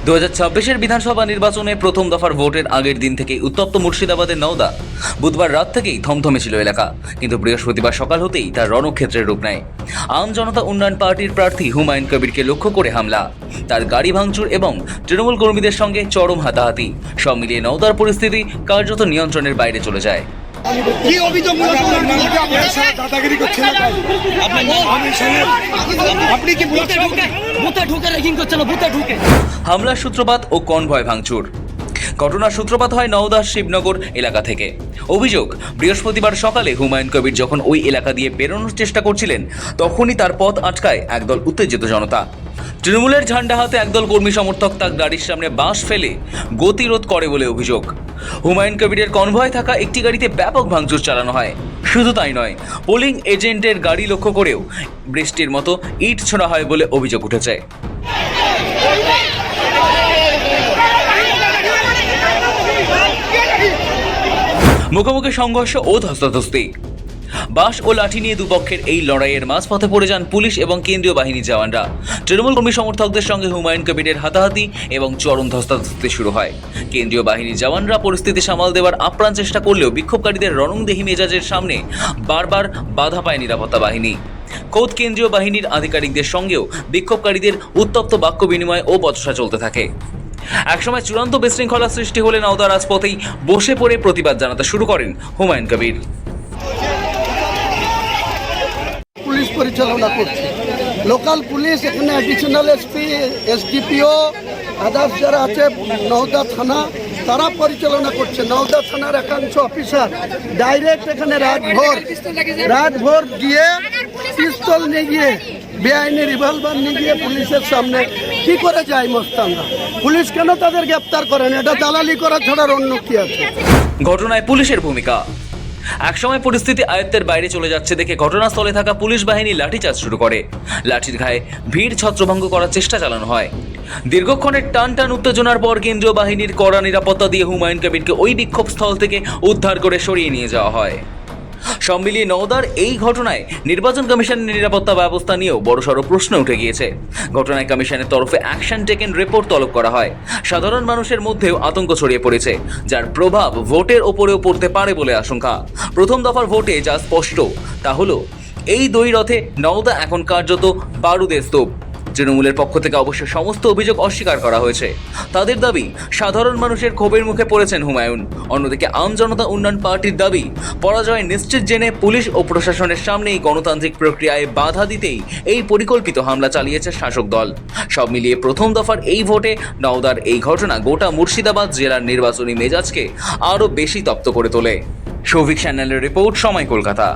2026-এর বিধানসভা নির্বাচনে প্রথম দফার ভোটের আগের দিন থেকেই উত্তপ্ত মুর্শিদাবাদের নওদা। বুধবার রাত থেকেই থমথমে ছিল এলাকা, কিন্তু বৃহস্পতিবার সকাল হতেই তার রণক্ষেত্রের রূপ নেয়। আম জনতা উন্নয়ন পার্টির প্রার্থী হুমায়ুন কবিরকে লক্ষ্য করে হামলা, তার গাড়ি ভাঙচুর এবং তৃণমূল কর্মীদের সঙ্গে চরম হাতাহাতি, সব মিলিয়ে নওদার পরিস্থিতি কার্যত নিয়ন্ত্রণের বাইরে চলে যায়। কি অভিযোগ দাদাগিরি করছেন আপনি কি বুথে ঢুকে রেগিং করছেন? বুথে ঢুকে হামলার সূত্রপাত ও কনভয় ভাঙচুর। ঘটনার সূত্রপাত হয় নওদার শিবনগর এলাকা থেকে। অভিযোগ, বৃহস্পতিবার সকালে হুমায়ুন কবির যখন ওই এলাকা দিয়ে বেরোনোর চেষ্টা করছিলেন, তখনই তার পথ আটকায় একদল উত্তেজিত জনতা। তৃণমূলের ঝান্ডা হাতে একদল কর্মী সমর্থক তার গাড়ির সামনে বাঁশ ফেলে গতিরোধ করে বলে অভিযোগ। হুমায়ুন কবিরের কনভয় থাকা একটি গাড়িতে ব্যাপক ভাঙচুর চালানো হয়। শুধু তাই নয়, পোলিং এজেন্টের গাড়ি লক্ষ্য করেও বৃষ্টির মতো ইট ছোড়া হয় বলে অভিযোগ উঠেছে। মুখোমুখি সংঘর্ষ ও ধস্তাধস্তি। বাঁশ ও লাঠি নিয়ে দুপক্ষের এই লড়াইয়ের মাঝপথে পড়ে যান পুলিশ এবং কেন্দ্রীয় বাহিনীর জওয়ানরা। তৃণমূল কর্মী সমর্থকদের সঙ্গে হুমায়ুন কবিরের হাতাহাতি এবং চরম ধস্তাধস্তি শুরু হয়। কেন্দ্রীয় বাহিনীর জওয়ানরা পরিস্থিতি সামাল দেওয়ার আপ্রাণ চেষ্টা করলেও বিক্ষোভকারীদের রণংদেহী মেজাজের সামনে বারবার বাধা পায় নিরাপত্তা বাহিনী। খোদ কেন্দ্রীয় বাহিনীর আধিকারিকদের সঙ্গেও বিক্ষোভকারীদের উত্তপ্ত বাক্য বিনিময় ও বচসা চলতে থাকে। একসময় চূড়ান্ত বিশৃঙ্খলা সৃষ্টি হলে নওদা রাজপথেই বসে পড়ে প্রতিবাদ জানাতে শুরু করেন হুমায়ুন কবির। পুলিশ পরিচালনা করছে, লোকাল পুলিশ, এখানে অ্যাডিশনাল এসপি, এসডিপিও, আদার্স যারা আছে নওদা থানা, তারা পরিচালনা করছে। নওদা থানার একাংশ অফিসার ডাইরেক্ট এখানে রাতভর গিয়ে পিস্তল নিয়ে গিয়ে, বেআইনি রিভলভার নিয়ে গিয়ে পুলিশের সামনে কি করে যায় মস্তানরা? পুলিশ কেন তাদের গ্রেপ্তার করেন? এটা দালালি করা ছাড়ার অন্য কি আছে? ঘটনায় পুলিশের ভূমিকা। একসময় পরিস্থিতি আয়ত্তের বাইরে চলে যাচ্ছে দেখে ঘটনাস্থলে থাকা পুলিশ বাহিনী লাঠিচার্জ শুরু করে। লাঠির ঘায়ে ভিড় ছত্রভঙ্গ করার চেষ্টা চালানো হয়। দীর্ঘক্ষণের টান উত্তেজনার পর কেন্দ্রীয় বাহিনীর কড়া নিরাপত্তা দিয়ে হুমায়ুন কবিরকে ওই বিক্ষোভস্থল থেকে উদ্ধার করে সরিয়ে নিয়ে যাওয়া হয়। সব মিলিয়ে নওদার এই ঘটনায় নির্বাচন কমিশনের নিরাপত্তা ব্যবস্থা নিয়েও বড়সড় প্রশ্ন উঠে গিয়েছে। ঘটনায় কমিশনের তরফে অ্যাকশন টেকেন রিপোর্ট তলব করা হয়। সাধারণ মানুষের মধ্যেও আতঙ্ক ছড়িয়ে পড়েছে, যার প্রভাব ভোটের ওপরেও পড়তে পারে বলে আশঙ্কা। প্রথম দফার ভোটে যা স্পষ্ট তা হলো, এই দ্বৈরথে নওদা এখন কার্যত বারুদের স্তূপ। তৃণমূলের পক্ষ থেকে অবশ্য সমস্ত অভিযোগ অস্বীকার করা হয়েছে। তাদের দাবি, সাধারণ মানুষের ক্ষোভের মুখে পড়েছেন হুমায়ুন। অন্যদিকে আম জনতা উন্নয়ন পার্টির দাবি, পরাজয় নিশ্চিত জেনে পুলিশ ও প্রশাসনের সামনে এই গণতান্ত্রিক প্রক্রিয়ায় বাধা দিতেই এই পরিকল্পিত হামলা চালিয়েছে শাসক দল। সব মিলিয়ে প্রথম দফার এই ভোটে নওদার এই ঘটনা গোটা মুর্শিদাবাদ জেলার নির্বাচনী মেজাজকে আরও বেশি তপ্ত করে তোলে। শৌভিক চ্যানেলের রিপোর্ট, সময় কলকাতা।